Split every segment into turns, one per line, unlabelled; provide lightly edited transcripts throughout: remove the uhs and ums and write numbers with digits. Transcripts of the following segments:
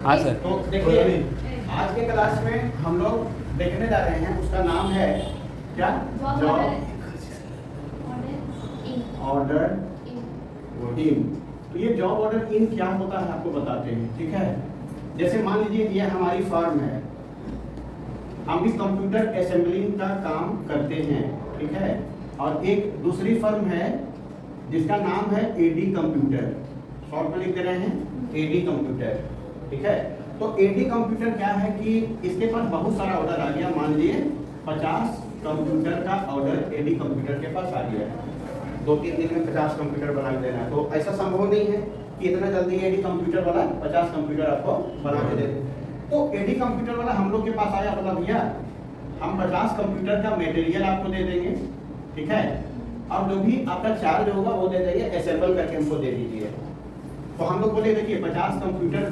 हाँ सर।
तो देखिए आज के क्लास में हम लोग देखने जा रहे हैं, उसका नाम है क्या? Job order in. तो ये जॉब ऑर्डर इन क्या होता है आपको बताते हैं, ठीक है। जैसे मान लीजिए ये हमारी फर्म है, हम भी कंप्यूटर असेंबलिंग का काम करते हैं, ठीक है। और एक दूसरी फर्म है जिसका नाम है एडी कंप्यूटर, शॉर्ट में लिख दे रहे हैं एडी कंप्यूटर, ठीक है। तो एडी कंप्यूटर क्या है कि इसके पास बहुत सारा ऑर्डर आ गया, मान लीजिए 50 कंप्यूटर का ऑर्डर एडी कंप्यूटर के पास आ गया है। 2-3 दिन में 50 कंप्यूटर बना के देना है, तो ऐसा संभव नहीं है कि इतना जल्दी एडी कंप्यूटर वाला 50 कंप्यूटर आपको बना के दे दे। तो एडी कंप्यूटर वाला हम लोग के पास आया, बोला भैया हम 50 कंप्यूटर का मटेरियल आपको दे देंगे, ठीक है, और जो भी आपका चार्ज होगा वो दे देंगे, असेंबल करके हमको दे दीजिए। तो हम लोग बोले देखिए 50 कंप्यूटर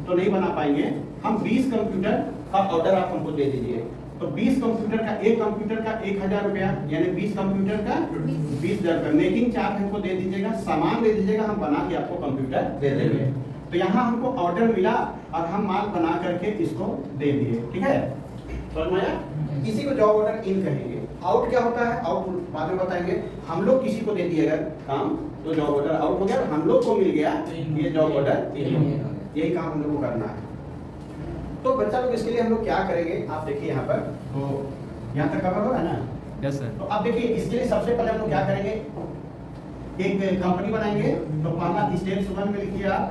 तो नहीं बना पाएंगे, हम 20 कंप्यूटर का ऑर्डर आप हमको दे दीजिए। तो 20 कंप्यूटर का, एक कंप्यूटर का 1000 रुपया, यानी 20 कंप्यूटर का 20,000 रुपया मेकिंग चार्ज हमको दे दीजिएगा, सामान दे दीजिएगा, हम बना के आपको कंप्यूटर दे देंगे। तो यहाँ हमको ऑर्डर मिला और हम माल बना करके इसको दे दिए, ठीक है, समझ में आया? इसी को जॉब ऑर्डर इन कहेंगे। आउट क्या होता है, आउट बाद में बताएंगे। हम लोग किसी को दे दिए अगर काम, तो जॉब ऑर्डर आउट हो गया, हम लोग को मिल गया ये जॉब ऑर्डर इन। यही काम हम लोग को करना है। तो बच्चा लोग इसके लिए हम लोग क्या करेंगे, आप देखिए यहाँ पर, तो यहाँ तक कवर हो रहा है ना?
Yes sir.
तो आप देखिए इसके लिए सबसे पहले हम लोग क्या करेंगे, एक कंपनी बनाएंगे। तो पहला स्टेप 1 में लिखिए आप,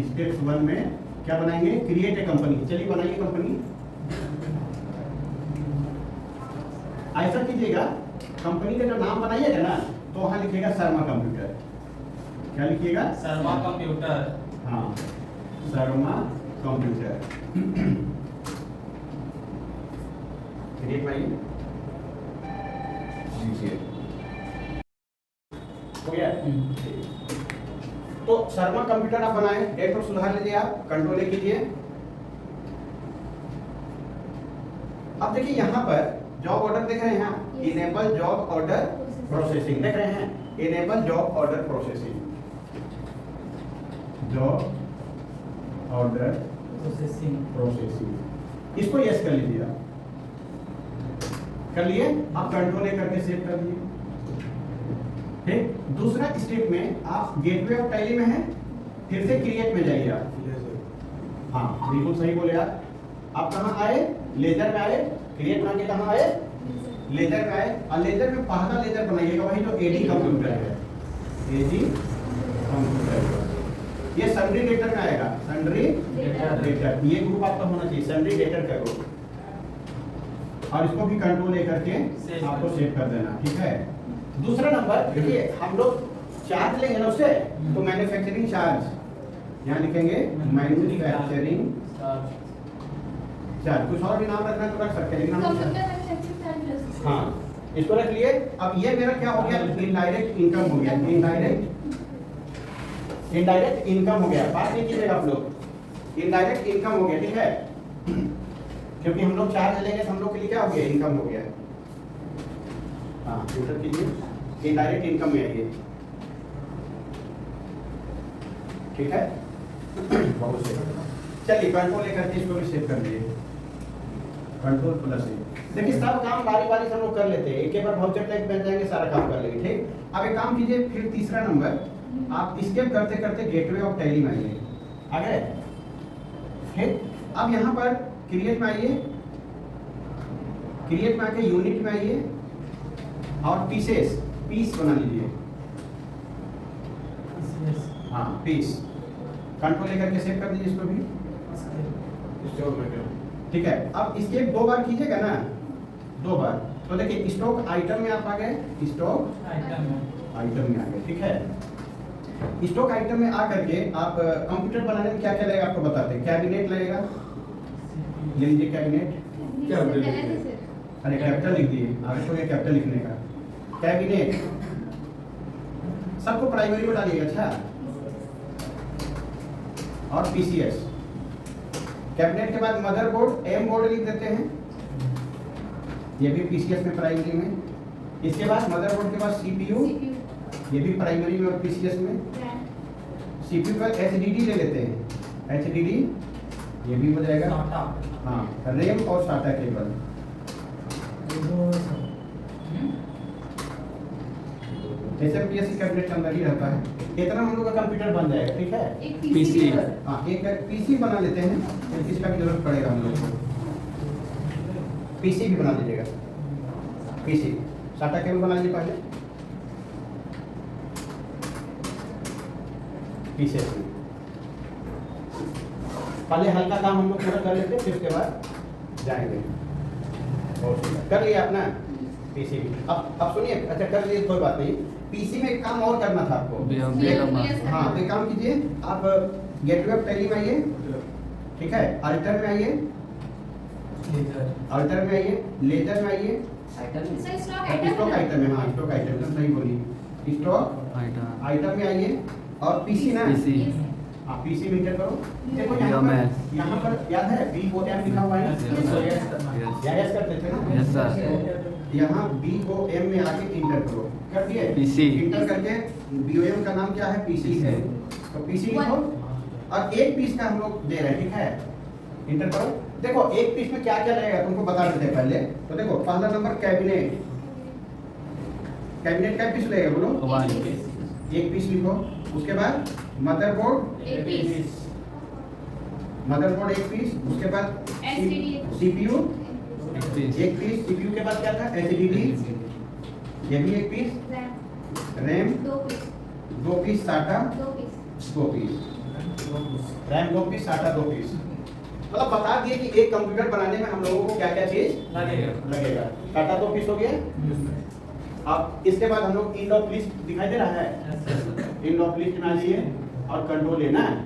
स्टेप 1 में क्या बनाएंगे, क्रिएट ए कंपनी। चलिए बनाइए कंपनी। ऐसा कीजिएगा, कंपनी का जो नाम बनाइएगा ना, तो वहां लिखिएगा शर्मा कंप्यूटर। क्या लिखिएगा?
शर्मा कंप्यूटर।
हाँ, शर्मा कंप्यूटर। क्रिएट बनाइए, हो गया। तो शर्मा कंप्यूटर आप बनाए, डेट और सुधार लीजिए, आप कंट्रोल ए कीजिए। अब देखिए यहाँ पर जॉब ऑर्डर देख रहे हैं, इनेबल जॉब ऑर्डर प्रोसेसिंग देख रहे हैं, enable job order processing, job order processing, इसको यस कर लीजिए आप। कर लिए, आप कंट्रोल ए करके सेव कर दिए, ठीक। दूसरा स्टेप में आप गेटवे ऑफ टैली में है, फिर से क्रिएट में जाइए आप। हाँ बिल्कुल सही बोले आप कहाँ आए, लेजर में आए, क्रिएट बना के कहाँ आए, लेजर में आए। और लेजर में पहला लेजर बनाइएगा वही जो एडी कंप्यूटर है, एडी कंप्यूटर। ये सन्ड्री डेटर में आएगा, सन्ड्री डेटर, ये ग्रुप आपका होना चाहिए, सन्ड्री डेटर का ग्रुप। और इसको भी कंट्रोल ए करके आपको सेव कर देना, ठीक है। दूसरा नंबर देखिए, हम लोग चार्ज लेंगे ना उससे, तो मैन्युफैक्चरिंग चार्ज यहाँ लिखेंगे, मैन्युफैक्चरिंग चार्ज। कुछ और भी नाम रखना तो रख सकते हैं, हाँ इसको रख लिए। अब ये मेरा क्या हो गया, इनडायरेक्ट इनकम हो गया, इनडायरेक्ट इनकम हो गया। बात नहीं कीजिएगा आप लोग, इनडायरेक्ट इनकम हो गया, ठीक है, क्योंकि हम लोग चार्ज लेंगे तो हम लोग के लिए क्या हो गया, इनकम हो गया। हाँ एंटर कीजिए, इनडायरेक्ट इनकम में आइए, ठीक है। बहुत से चलिए कंट्रोल ए करके इसको भी सेव कर दिए, कंट्रोल प्लस ए। देखिए सब काम बारी बारी से हम लोग कर लेते हैं, एक बार वाउचर टैग बन जाएंगे, सारा काम कर लेंगे, ठीक। अब एक काम कीजिए, फिर तीसरा नंबर आप स्केप करते करते गेटवे ऑफ टैली में आइए, आ गए, ठीक। अब यहाँ पर क्रिएट में आइए, क्रिएट में आके यूनिट में आइए और पीसेस, पीस बना लीजिए, हाँ पीस, कंट्रोल ए करके सेव कर दीजिए इसको भी, ठीक है। अब इसके 2 बार कीजिएगा ना, 2 बार। तो देखिए स्टॉक आइटम में आप आ गए, स्टॉक आइटम में आ गए, ठीक है। स्टॉक आइटम में आ करके आप कंप्यूटर बनाने में क्या क्या लगेगा आपको बताते हैं। कैबिनेट लगेगा, ले लीजिए कैबिनेट, क्या अरे कैपिटल लिख दिए, आगे तो ये कैपिटल लिखने का, कैबिनेट सबको प्राइमरी में डालिएगा, अच्छा। और पीसीएस, कैबिनेट के बाद मदरबोर्ड, एम बोर्ड लिख देते हैं, ये भी पीसीएस में प्राइमरी में। इसके बाद मदरबोर्ड के बाद सीपीयू, ये भी प्राइमरी में और पीसीएस में। सीपीयू पर एचडीडी ले लेते हैं, एचडीडी ये भी हो जाएगा। हाँ, रैम और साटा केबल। SMPSC कैबिनेट के अंदर ही रहता है। इतना हम लोग का कंप्यूटर बन जाएगा, ठीक है।
एक
पीसी।
हाँ, एक पीसी बना लेते हैं, फिर इसका भी जरूरत पड़ेगा हम लोग को। पीसी भी बना लीजिएगा, पीसी। साटा केबल बना लीजिए पहले, पीसी। पहले हल्का काम हम लोग पूरा कर लेते हैं, फिर उसके बाद जाएंगे। कर लिया अपना पीसी भी। अब सुनिए, अच्छा कर लिए, कोई बात नहीं। पीसी में एक काम और करना था आपको। हाँ, तो एक काम कीजिए, आप गेटवे ऑफ टैली में आइए, ठीक है। अल्टर में आइए, अल्टर में आइए, लेजर में आइए, स्टॉक आइटम में। हाँ, स्टॉक आइटम तो सही बोली, स्टॉक आइटम में आइए और पीसी ना, हाँ पीसी में इंटर करो। देखो यहाँ पर याद है BOM लिखा हुआ है ना, यस करते थे ना।
Yes sir.
यहाँ BOM में आके इंटर करो, कर दिए।
पीसी
इंटर करके BOM का नाम क्या है, पीसी है, तो पीसी लिखो। और एक पीस का हम लोग दे रहे हैं, ठीक है। इंटर करो। देखो एक पीस में क्या क्या लगेगा तुमको बता देते हैं पहले। तो देखो पहला नंबर कैबिनेट, कैबिनेट का पीस लगेगा बोलो, एक पीस लिखो। उसके बाद मदरबोर्ड, मदरबोर्ड एक पीस। उसके बाद CPU एक पीस। CPU के बाद क्या था, HDD, ये भी एक piece. RAM 2 piece, SATA 2 piece, RAM 2 piece, SATA 2 piece. मतलब बता दिए कि एक कंप्यूटर बनाने में हम लोगों को क्या क्या चीज लगेगा। SATA 2 पीस हो गया। अब इसके बाद हम लोग इंड ऑफ लिस्ट दिखाई दे रहा है, इंड ऑफ लिस्ट में आ जाइए और कंट्रोल लेना है,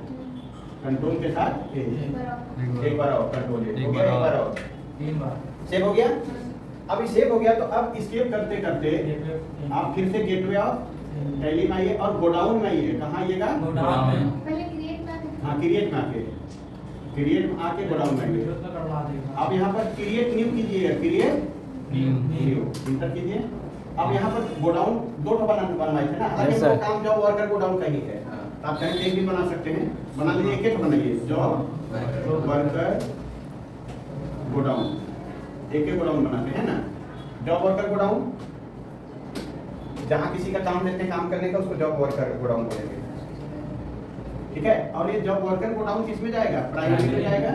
कंट्रोल के साथ एक बार और कंट्रोल ले, हो गया, एक बार और सेव हो गया। अब ये सेव हो गया, तो अब स्केप करते करते आप फिर से गेटवे ऑफ टैली में आइए और गोडाउन में आइए। कहाँ आइएगा, हाँ क्रिएट में आके, क्रिएट में आके गोडाउन में आइए। आप यहाँ पर क्रिएट न्यू कीजिएगा, क्रिएट न्यू इंटर कीजिए। अब यहाँ पर गोडाउन 2 बनवाए थे ना, हालांकि वो काम जॉब वर्कर गोडाउन का ही है। आप चाहे एक भी बना सकते हैं, बना लीजिए, एक एक बनाइए, जॉब वर्कर गोडाउन, एक गोडाउन बनाते हैं ना। जॉब वर्कर गोडाउन, जहाँ किसी का काम देते हैं काम करने का, उसको जॉब वर्कर गोडाउन बोलेंगे, ठीक है। और ये जॉब वर्कर गोडाउन किस में जाएगा, प्राइमरी में जाएगा।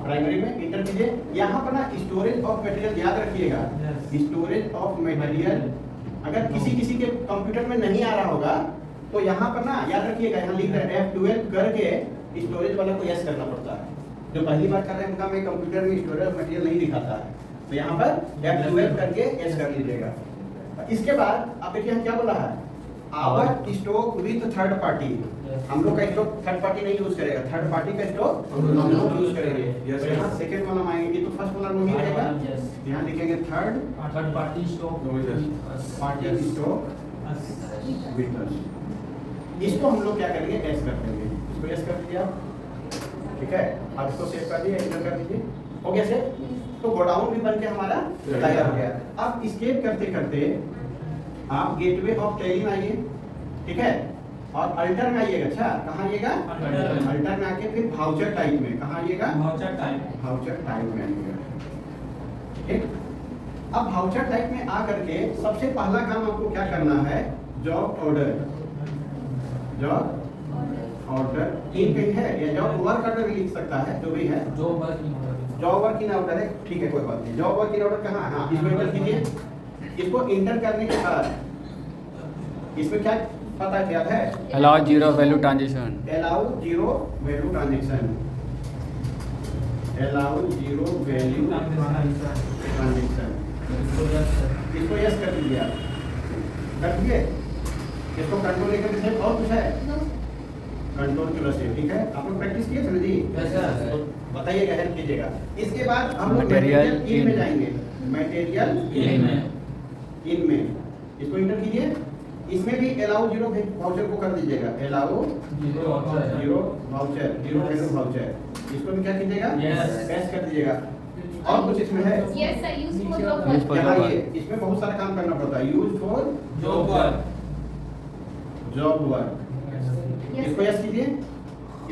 प्राइमरी में इंटर कीजिए। यहाँ पर ना स्टोरेज ऑफ मटेरियल याद रखिएगा, स्टोरेज ऑफ मटेरियल अगर किसी के कंप्यूटर में नहीं आ रहा होगा तो यहाँ पर ना याद रखिएगा, यहाँ लिख रहे हैं F12 करके स्टोरेज वाला को यस करना पड़ता है। जो पहली बार कर रहे हैं उनका में कंप्यूटर में स्टोरेज मटेरियल नहीं दिखाता है, तो यहाँ पर F12 करके यस कर लीजिएगा। इसके बाद आप देखिए हम क्या बोला है, our stock with third party. हम लोग का स्टॉक थर्ड पार्टी नहीं यूज करेगा, थर्ड पार्टी का स्टॉक हम लोग यूज करेंगे। तो यहाँ सेकंड वाला आएंगे, तो फर्स्ट वाला नहीं रहेगा, यहाँ लिखेंगे third party stock with us. इसको हम लोग क्या करेंगे, एस कर देंगे, इसको एस कर दीजिए आप, ठीक है। आप इसको सेव कर दिए, एंटर कर दीजिए, हो गया सेव। तो गोडाउन भी बन के हमारा तैयार हो गया। अब स्केप करते करते आप गेटवे ऑफ टैली में आइए, ठीक है, और अल्टर में आइएगा। अच्छा कहाँ आइएगा, अल्टर में आके फिर वाउचर टाइप में, कहाँ आइएगा, वाउचर टाइप में आइएगा, ठीक। अब वाउचर टाइप में आ करके सबसे पहला काम आपको क्या करना है, job order, job order in कहीं है या जॉब वर्क ऑर्डर भी लिख सकता है, जो भी है जॉब वर्क इन ऑर्डर है, ठीक है कोई बात नहीं। जॉब वर्क इन ऑर्डर कहाँ है, हाँ इसको इंटर कीजिए। इसको इंटर करने के बाद इसमें क्या पता है, याद है,
allow zero value transaction,
allow zero value transaction, allow zero value transaction, इसको यस कर दीजिए आप, कर दिए। इसको कंट्रोल लेकर के सेव, और कुछ है, कंट्रोल के सेव, ठीक है। आप लोग प्रैक्टिस किए थे जी, तो बताइएगा, हेल्प कीजिएगा। इसके बाद हम लोग मटेरियल इन में जाएंगे, मटेरियल इन में इसको इंटर कीजिए। इसमें भी अलाउ जीरो वाउचर को कर दीजिएगा, allow zero voucher, zero value voucher, इसको भी क्या कीजिएगा, यस कर दीजिएगा। और कुछ इसमें है,
यस सर, यूज फॉर
यहाँ ये इसमें बहुत सारा काम करना पड़ता है, यूज फॉर जॉब वर्क, इसको यस कीजिए,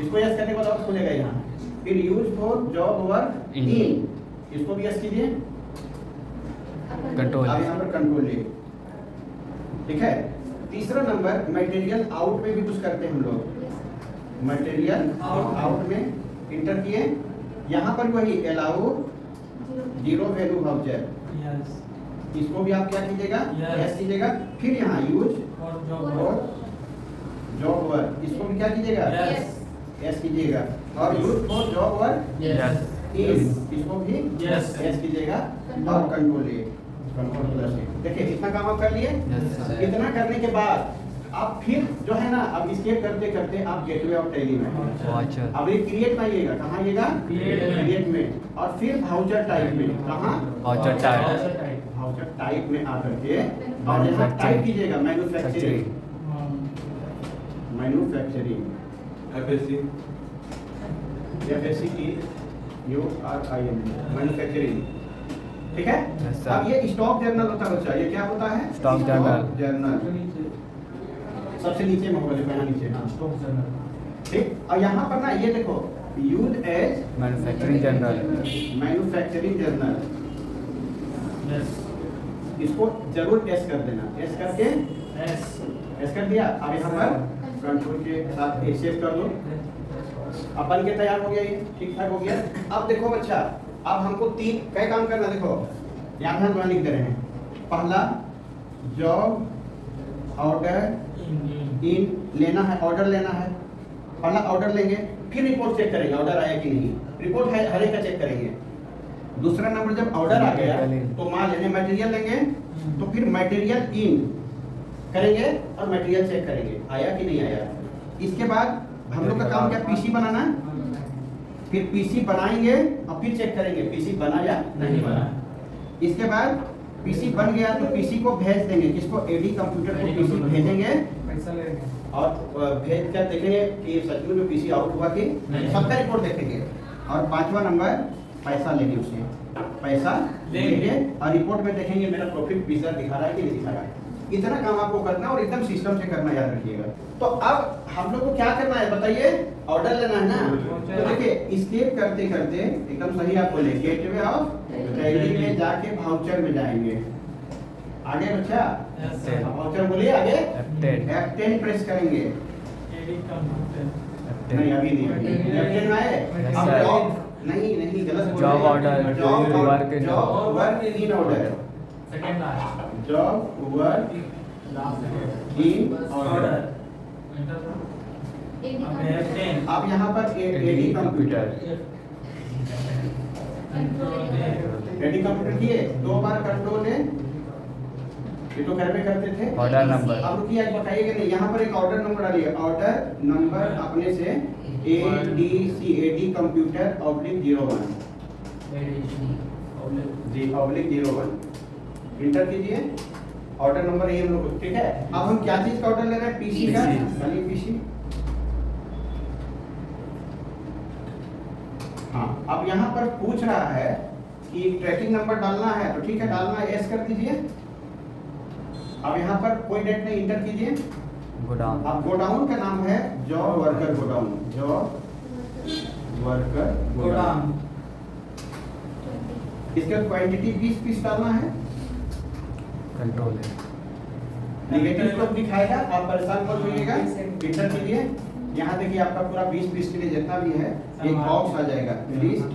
इसको यस करने के बाद और खुलेगा यहाँ। फिर use for job work
in.
In, इसको भी यस कीजिए।
कंट्रोल
अब यहाँ पर कंट्रोल ले, ठीक है। तीसरा नंबर मटेरियल आउट में भी कुछ करते हैं हम लोग। मटेरियल आउट में इंटर किए, यहाँ पर वही अलाउ जीरो वैल्यू वाउचर, इसको भी आप क्या कीजिएगा, यस कीजिएगा। फिर यहाँ यूज और जॉब वर्क, इसको भी क्या कीजिएगा, यस कीजिएगा। और यूज फॉर जॉब वर्क इन, इसको भी यस कीजिएगा। और कंट्रोल ए, कंट्रोल प्लस ए। देखिए इतना काम आप कर लिए। इतना करने के बाद आप फिर जो है ना, अब स्केप करते करते आप गेटवे ऑफ टैली में, अब ये क्रिएट में आइएगा। कहाँ आइएगा, क्रिएट में। और फिर वाउचर टाइप में, कहाँ,
वाउचर टाइप,
वाउचर टाइप में आकर के और यहाँ टाइप कीजिएगा manufacturing, manufacturing FACT URING, manufacturing, ठीक है। अब ये स्टॉक जर्नल होता है बच्चा, ये क्या होता है,
स्टॉक
जर्नल। सबसे नीचे में होगा, देखो यहाँ नीचे, हाँ स्टॉक जर्नल, ठीक। और यहाँ पर ना ये देखो use as
manufacturing journal,
manufacturing journal, इसको जरूर एस कर देना। एस करके एस कर दिया। अब यहाँ पर कंट्रोल के साथ सेव कर दो। अपन के तैयार हो गया, ये ठीक ठाक हो गया। अब देखो बच्चा, अब हमको तीन क्या काम करना, देखो यहाँ पर हम लिख दे रहे हैं। पहला जॉब ऑर्डर इन लेना है, ऑर्डर लेना है। पहला ऑर्डर लेंगे, फिर रिपोर्ट चेक करेंगे ऑर्डर आया कि नहीं, रिपोर्ट है हर एक का चेक करेंगे। दूसरा नंबर जब ऑर्डर आ गया तो माल लेने मटेरियल लेंगे, तो फिर मटेरियल इन करेंगे और मटेरियल चेक करेंगे आया कि नहीं आया। इसके बाद हम लोग का काम क्या, पीसी बनाना। फिर पीसी बनाएंगे और फिर चेक करेंगे पीसी बना या नहीं बना। इसके बाद पीसी बन गया तो पीसी को भेज देंगे, किसको, एडी कंप्यूटर को पीसी भेजेंगे और भेज कर देखेंगे कि सच में पीसी आउट हुआ कि नहीं, सबका रिपोर्ट देखेंगे। और पांचवा नंबर पैसा लेंगे, उससे पैसा लेंगे और रिपोर्ट में देखेंगे मेरा प्रॉफिट पिक्चर दिखा रहा है कि नहीं दिखा रहा है। इतना काम आपको करना और एकदम सिस्टम से करना, याद रखिएगा। तो अब हम लोग को क्या करना है बताइए, ऑर्डर लेना है ना। तो देखिए स्केप करते करते एकदम सही आप बोले, गेटवे ऑफ टैली में जाके वाउचर में जाएंगे। आगे बच्चा वाउचर बोलिए, आगे F10 प्रेस करेंगे। नहीं अभी नहीं, F10 में आए। अब जॉब नहीं नहीं गलत बोल रहे हैं।
Job order,
job
work in
order, job work in order. आप यहाँ पर एडी कंप्यूटर, एडी कंप्यूटर किए, 2 बार कंट्रोल है, ये तो घर में करते थे।
ऑर्डर नंबर,
अब रुकिए आज बताइएगा नहीं, यहाँ पर एक ऑर्डर नंबर डालिए। ऑर्डर नंबर अपने से एडी कंप्यूटर /01 जी /01 इंटर कीजिए। ऑर्डर नंबर ये हम लोग, ठीक है। अब हम क्या चीज का ऑर्डर ले रहे हैं, पीसी का, चलिए पीसी। हाँ अब यहाँ पर पूछ रहा है कि ट्रैकिंग नंबर डालना है, तो ठीक है डालना है, एस कर दीजिए। अब यहाँ पर कोई डेट नहीं, इंटर कीजिए।
गोडाउन,
अब गोडाउन का नाम है job worker godown, job worker godown. इसका क्वांटिटी 20 पीस डालना है।
कंट्रोल है,
नेगेटिव स्टॉक दिखाएगा, आप परेशान मत होइएगा। इंटर कीजिए। यहाँ देखिए आपका पूरा 20 पीस के लिए जितना भी है एक बॉक्स आ जाएगा, लिस्ट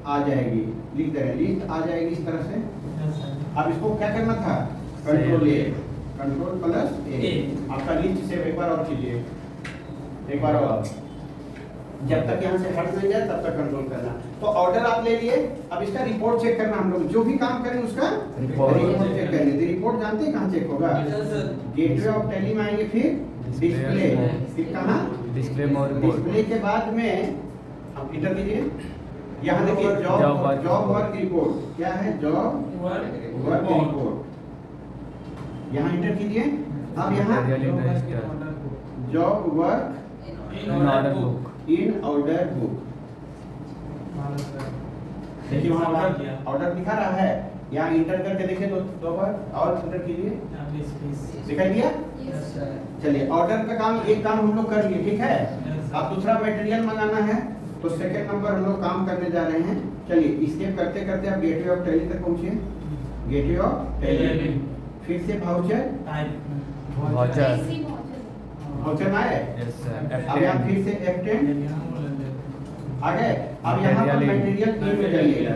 आ जाएगी, लिख दे रहे हैं लिस्ट आ जाएगी इस तरह से। अब इसको क्या करना था, कंट्रोल ए, कंट्रोल प्लस ए। आपका लिस्ट से एक बार और कीजिए, एक बार और, जब तक यहाँ से हट नहीं जाए तब तक कंट्रोल करना। तो ऑर्डर आप ले लिए, अब इसका रिपोर्ट चेक करना। हम लोग जो भी काम करें उसका रिपोर्ट चेक करेंगे। तो रिपोर्ट जानते हैं कहाँ चेक होगा, गेटवे ऑफ टैली में आएंगे, फिर डिस्प्ले, फिर कहाँ,
डिस्प्ले मोर रिपोर्ट।
डिस्प्ले के बाद में आप इंटर कीजिए। यहाँ देखिए जॉब वर्क रिपोर्ट, क्या है, जॉब वर्क रिपोर्ट, यहाँ इंटर कीजिए। अब यहाँ job work
in order book,
in order book, देखिए वहाँ ऑर्डर दिखा रहा है। यहाँ इंटर करके देखिए दो बार और इंटर कीजिए, दिखाई दिया। चलिए ऑर्डर का काम, एक काम हम लोग कर लिए, ठीक है। अब दूसरा मटेरियल मंगाना है, तो सेकंड नंबर हम लोग काम करने जा रहे हैं। चलिए स्टेप करते करते आप गेटवे ऑफ टैली तक पहुंचिए। गेटवे ऑफ टैली, फिर से वाउचर वाउचर ना है। अब यहाँ फिर से F10 आ गए। अब यहाँ पर मटेरियल इन में जाइएगा,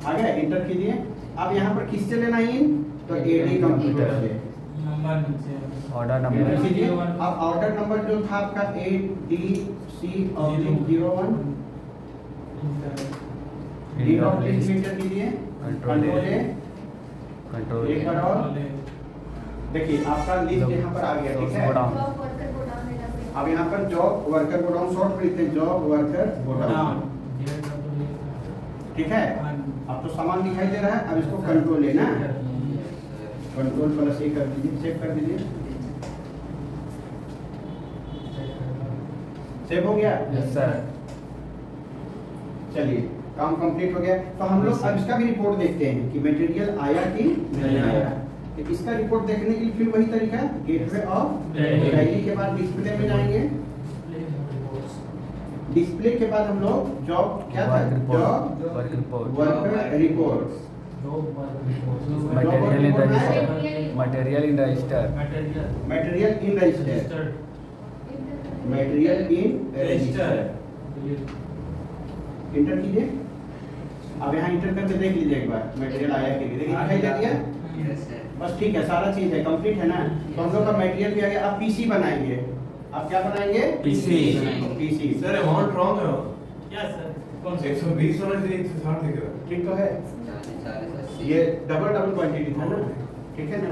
आ गए, इंटर कीजिए। अब यहाँ पर किससे लेना इन, तो एडी कंप्यूटर से
ऑर्डर
इंटर
नंबर
कीजिए। अब ऑर्डर नंबर जो था आपका ADC/01 D of list inter कीजिए, कंट्रोल ए,
कंट्रोल
एक बार और देखिए आपका लिस्ट यहाँ पर आ गया, ठीक है। अब यहाँ पर जॉब वर्कर गोडाउन शॉर्ट में लिखते हैं, जॉब वर्कर गोडाउन, ठीक है। अब तो सामान दिखाई दे रहा है, अब इसको कंट्रोल लेना, कंट्रोल प्लस ए कर दीजिए, सेव कर दीजिए। सेव हो गया,
यस सर।
चलिए काम कंप्लीट हो गया। तो हम लोग अब इसका भी रिपोर्ट देखते हैं कि मटेरियल आया कि नहीं आया। तो इसका रिपोर्ट देखने के लिए फिर वही तरीका, गेटवे ऑफ टैली के बाद डिस्प्ले में जाएंगे। डिस्प्ले के बाद हम लोग जॉब क्या था, job
work report,
worker report,
material in register, material in register,
material in register, material in register, inter कीजिए। अब यहाँ इंटर करके देख लीजिए एक बार मटेरियल आया कि नहीं, देखिए दिखाई दे दिया। बस ठीक है, सारा चीज है, कंप्लीट है ना। तो हम लोग का मटेरियल भी आ गया। अब पीसी बनाएंगे। अब क्या बनाएंगे,
PC.
PC
sir amount wrong है।
क्या सर, कौन सा
120 होना चाहिए, 160 दिख रहा है।
ठीक तो है, ये डबल क्वांटिटी था ना, ठीक है ना।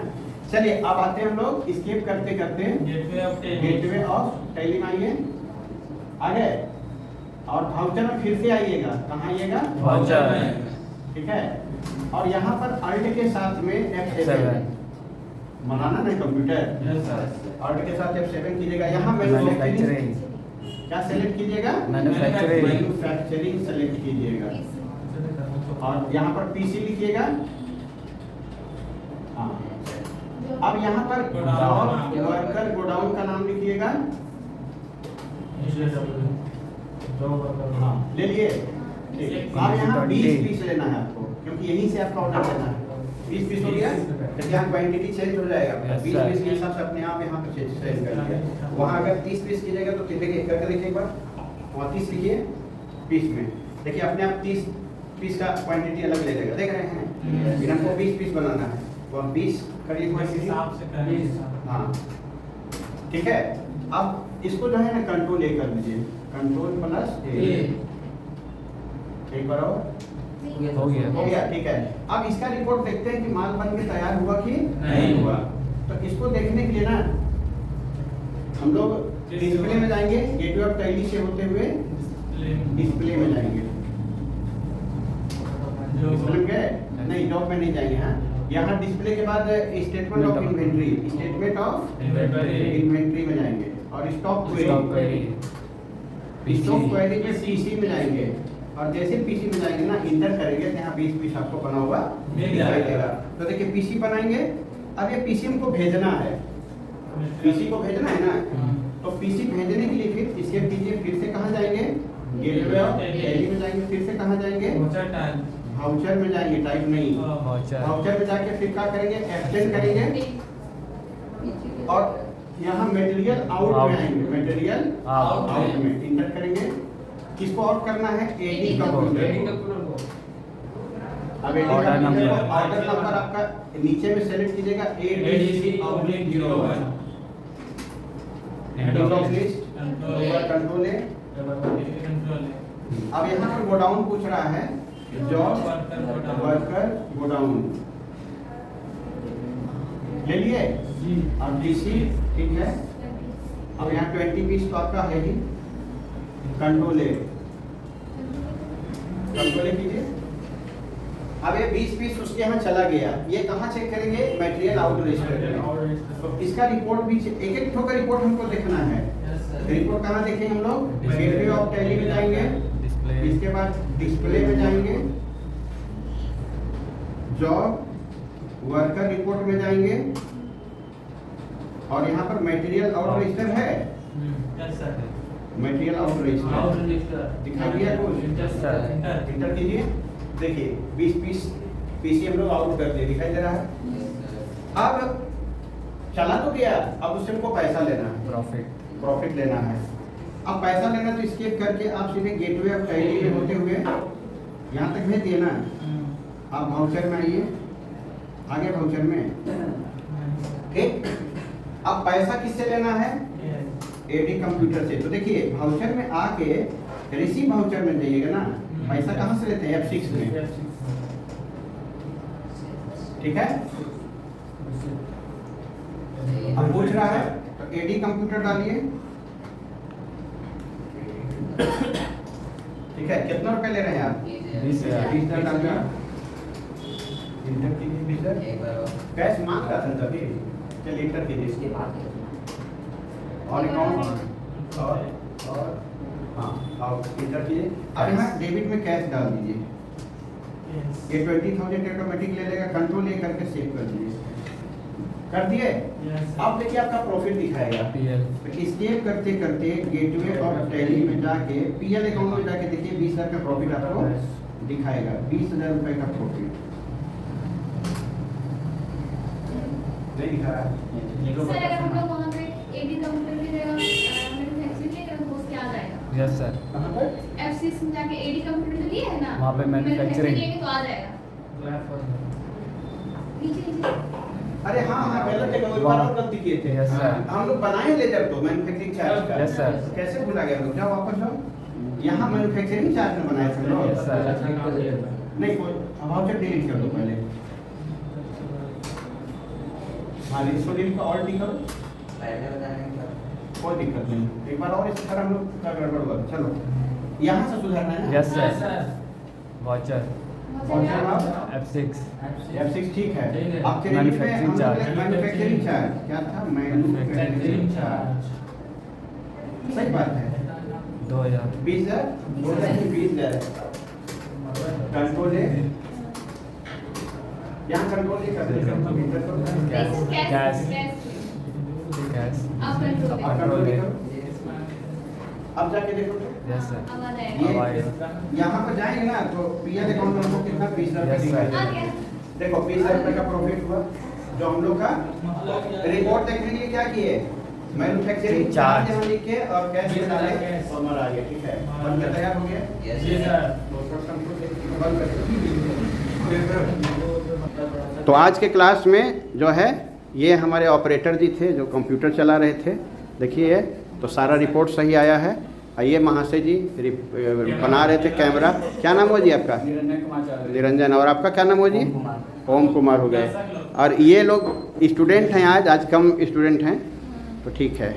चलिए अब आते हैं हम लोग स्किप करते करते गेटवे ऑफ टैली में आइए, आ गए। और वाउचर में फिर से आइएगा, कहाँ आइएगा,
वाउचर में,
ठीक है। और यहाँ पर अल्ट के साथ में F7 बनाना ना कंप्यूटर, अल्ट के साथ F7 कीजिएगा। यहाँ मैन्युफैक्चरिंग क्या सेलेक्ट कीजिएगा, मैन्युफैक्चरिंग सेलेक्ट कीजिएगा। और यहाँ पर पीसी लिखिएगा। हाँ, अब यहाँ पर जॉब वर्कर गोडाउन का नाम लिखिएगा। हाँ ले लिए, ठीक। अब यहाँ 20 पीस लेना है आपको, क्योंकि यहीं से आपका ऑर्डर देना है। 20 पीस हो गया, तो यहाँ क्वांटिटी चेंज हो जाएगा। 20 पीस के हिसाब से अपने आप यहाँ पे चेंज कर दिया। वहाँ अगर 30 पीस कीजिएगा तो देखिए करके देखिए एक बार, वहाँ 30 लिखिए पीस में, देखिए अपने आप 30 पीस का क्वांटिटी अलग ले लेगा, देख रहे हैं। फिर हमको 20 पीस बनाना है, तो हम 20 करिए क्वांटिटी। हाँ ठीक है। अब इसको जो है ना कंट्रोल ए कर दीजिए, कंट्रोल प्लस ए, एक बार और
हो गया,
ठीक है। अब इसका रिपोर्ट देखते हैं कि माल बन के तैयार हुआ कि नहीं हुआ। तो इसको देखने के लिए ना हम लोग डिस्प्ले में जाएंगे, गेटवे ऑफ टैली से होते हुए डिस्प्ले में जाएंगे। डिस्प्ले में गए नहीं, जॉब में नहीं जाएंगे। हाँ, यहाँ डिस्प्ले के बाद statement of inventory, statement of inventory में जाएंगे। और स्टॉक क्वेरी, स्टॉक क्वेरी में पीसी में जाएंगे। और जैसे पीसी में जाएंगे ना, इंटर करेंगे तो यहाँ 20 पीस आपको बना हुआ दिखाई देगा। तो देखिए पीसी बनाएंगे। अब ये पीसी हमको भेजना है, पीसी को भेजना है ना, तो पीसी भेजने के लिए फिर इसके कीजिए, फिर से कहाँ जाएंगे, गेटवे ऑफ टैली में जाएंगे। फिर से कहाँ जाएंगे, वाउचर में जाएंगे, टाइप नहीं, वाउचर में जाके फिर क्या करेंगे, एक्सटेंड करेंगे। और यहाँ मटेरियल आउट में आएंगे, मटेरियल आउट में इंटर करेंगे। किसको आउट करना है, एडी कंप्यूटर। अब AD
order
computer order number आपका नीचे में सेलेक्ट कीजिएगा, ADC/01 head of list, control A. अब यहाँ पर गोडाउन पूछ रहा है, जॉब वर्कर गोडाउन ले लिए। अब डीसी, ठीक है। अब यहाँ 20 पीस तो आपका है ही, कंट्रोल ए, कंट्रोल ए कीजिए। अब ये 20 पीस उसके यहाँ चला गया। ये कहाँ चेक करेंगे, मटेरियल आउट रजिस्टर। तो इसका रिपोर्ट भी एक एक ठोकर रिपोर्ट हमको देखना है। रिपोर्ट कहाँ देखेंगे हम लोग, गेटवे ऑफ टैली में जाएंगे, इसके बाद डिस्प्ले में जाएंगे, जॉब वर्कर रिपोर्ट में जाएंगे और यहाँ पर मटेरियल आउट रजिस्टर है,
Yes, sir.
Material out register दिखाई दिया कुछ,
सर
इंटर कीजिए। देखिए 20 पीस पीसी हम लोग आउट कर दिए, दिखाई दे रहा है। अब चला तो गया, अब उससे हमको पैसा लेना है, प्रॉफिट लेना है। अब पैसा लेना तो स्केप करके आप सीधे गेटवे ऑफ टैली में होते हुए यहाँ तक भेज दिए ना। आप वाउचर में आइए, आगे वाउचर में, ठीक। अब पैसा किससे लेना है? एडी कंप्यूटर से। तो देखिए वाउचर में आके रिसीव वाउचर में जाइएगा ना, पैसा कहाँ से लेते हैं? F6 में, ठीक है। अब पूछ रहा है तो एडी कंप्यूटर डालिए, ठीक है। कितना रुपए ले रहे हैं आप?
20,000
20,000 डालिए, इंटर कीजिए 20,000। कैश मांग रहा था तभी, चलिए इंटर कीजिए इसके बाद और अकाउंट और हाँ और इंटर कीजिए। अब यहाँ डेबिट में कैश डाल दीजिए, ये 20,000 ऑटोमेटिक ले लेगा, कंट्रोल ए करके सेव कर दीजिए, कर दिए। अब देखिए आपका प्रॉफिट दिखाएगा।
PL
तो स्केप करते करते गेटवे और टैली में जाके पीएल अकाउंट में जाके देखिए 20,000 का प्रॉफिट आपको दिखाएगा, 20,000 रुपए का प्रॉफिट नहीं दिखा रहा है।
सर अगर हम लोग वहाँ पे एडी कंप्यूटर की जगह मैन्युफैक्चरिंग नहीं करें तो उसके आ जाएगा।
यस सर
कहाँ पर?
F6 में जाके एडी कंप्यूटर जो लिए है ना,
वहाँ पे manufacturing
लेंगे तो आ जाएगा। नीचे नीचे
अरे हाँ हाँ गलत है, एक बार और गलती किए थे।
Yes, sir.
हम लोग बनाए लेजर तो मैन्युफैक्चरिंग चार्ज का।
Yes, sir.
कैसे भुला गया लोग? जाओ वापस जाओ, यहाँ मैन्युफैक्चरिंग चार्ज में बनाए थे लोग।
Yes, sir.
नहीं कोई वाउचर डिलीट कर दो पहले। हाँ इसको डिलीट और डी करो, कोई दिक्कत नहीं। एक बार और इस तरह हम लोग का गड़बड़ हुआ। चलो यहाँ से सुधारना है ना?
Yes sir watcher F6
F6 ठीक है। अब
Manufacturing charge.
मैन्युफैक्चरिंग चार्ज क्या था? मैन्युफैक्चरिंग चार्ज, सही बात है।
2,000
20,000 कंट्रोल है, यहाँ कंट्रोल नहीं कर देते।
कैश कैश
अब कंट्रोल
अब
है।
कंट्रोल नहीं करो, अब जाके देखो तो
यस सर
अब आ
ये
जाएगा।
यहाँ पर जाएंगे ना तो पीएल अकाउंट में हमको कितना 20,000
Yes, sir.
आ
दिखाई
गया।
देखो 20,000 रुपए का प्रॉफिट हुआ, जो हम लोग का रिपोर्ट देखने के लिए क्या किए? मैन्युफैक्चरिंग चार्ज यहाँ लिखे और कैश में डाले और मरा गया, ठीक है। बन के तैयार हो गया। तो आज के क्लास में जो है ये हमारे ऑपरेटर जी थे जो कंप्यूटर चला रहे थे। देखिए तो सारा रिपोर्ट सही आया है। आइए महाशय जी बना रहे थे कैमरा। क्या नाम हो जी आपका? निरंजन। और आपका क्या नाम हो जी? ओम कुमार हो गए। और ये लोग स्टूडेंट हैं, आज कम स्टूडेंट हैं तो ठीक है।